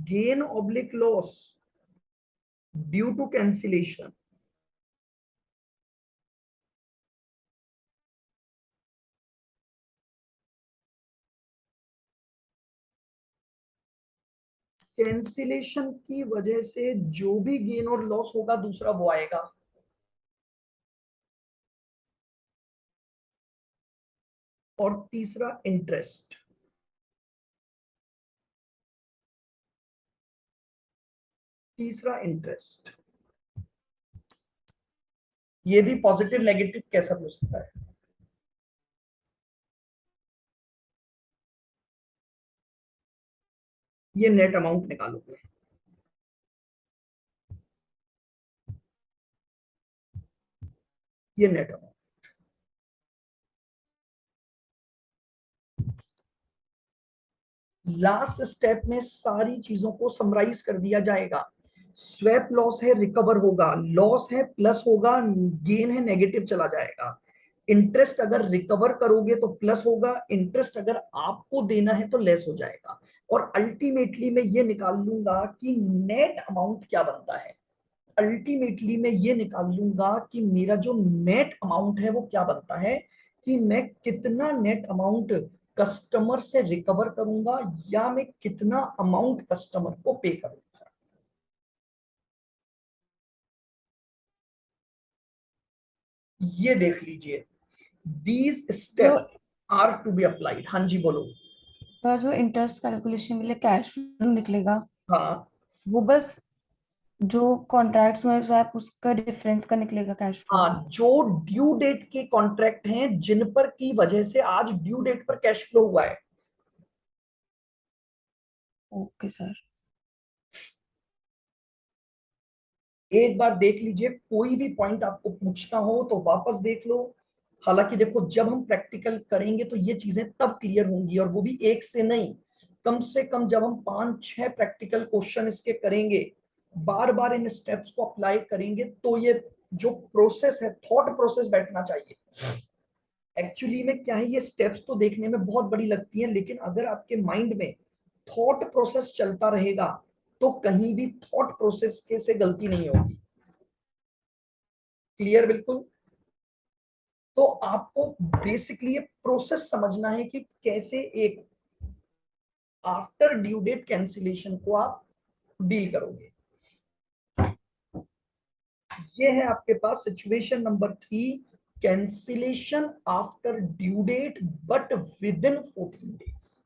gain oblique loss due to cancellation, cancellation की वजह से जो भी गेन और लॉस होगा दूसरा वो आएगा। और तीसरा इंटरेस्ट, तीसरा इंटरेस्ट, ये भी पॉजिटिव नेगेटिव कैसा हो सकता है। ये नेट अमाउंट निकालोगे। ये नेट अमाउंट। लास्ट स्टेप में सारी चीजों को समराइज कर दिया जाएगा। स्वैप लॉस है, रिकवर होगा, लॉस है प्लस होगा, गेन है नेगेटिव चला जाएगा। इंटरेस्ट अगर रिकवर करोगे तो प्लस होगा, इंटरेस्ट अगर आपको देना है तो लेस हो जाएगा। और अल्टीमेटली मैं ये निकाल लूंगा कि नेट अमाउंट क्या बनता है। अल्टीमेटली मैं ये निकाल लूंगा कि मेरा जो नेट अमाउंट है वो क्या बनता है, कि मैं कितना नेट अमाउंट कस्टमर से रिकवर करूंगा या मैं कितना अमाउंट कस्टमर को पे करूंगा। ये देख लीजिए, दीज जो step are to be applied. हाँ जी बोलो। सर जो इंटरेस्ट कैलकुलेशन के लिए कैश फ्लो निकलेगा, हाँ वो बस जो कॉन्ट्रैक्ट्स में स्वैप उसका डिफरेंस का निकलेगा कैश फ्लो। हाँ, जो ड्यू डेट के कॉन्ट्रैक्ट हैं जिन पर की वजह से आज ड्यू डेट पर कैश फ्लो हुआ है। Okay sir. एक बार देख लीजिए, कोई भी पॉइंट आपको पूछना हो तो वापस देख लो। हालांकि देखो, जब हम प्रैक्टिकल करेंगे तो ये चीजें तब क्लियर होंगी, और वो भी एक से नहीं, कम से कम जब हम 5-6 प्रैक्टिकल क्वेश्चन इसके करेंगे, बार बार इन स्टेप्स को अप्लाई करेंगे, तो ये जो प्रोसेस है, थॉट प्रोसेस बैठना चाहिए। एक्चुअली में क्या है, ये स्टेप्स तो देखने में बहुत बड़ी लगती हैं, लेकिन अगर आपके माइंड में थॉट प्रोसेस चलता रहेगा तो कहीं भी थॉट प्रोसेस के से गलती नहीं होगी। क्लियर बिल्कुल। तो आपको बेसिकली ये प्रोसेस समझना है कि कैसे एक आफ्टर ड्यू डेट कैंसिलेशन को आप डील करोगे। ये है आपके पास situation number 3, cancellation after due date but within 14 days.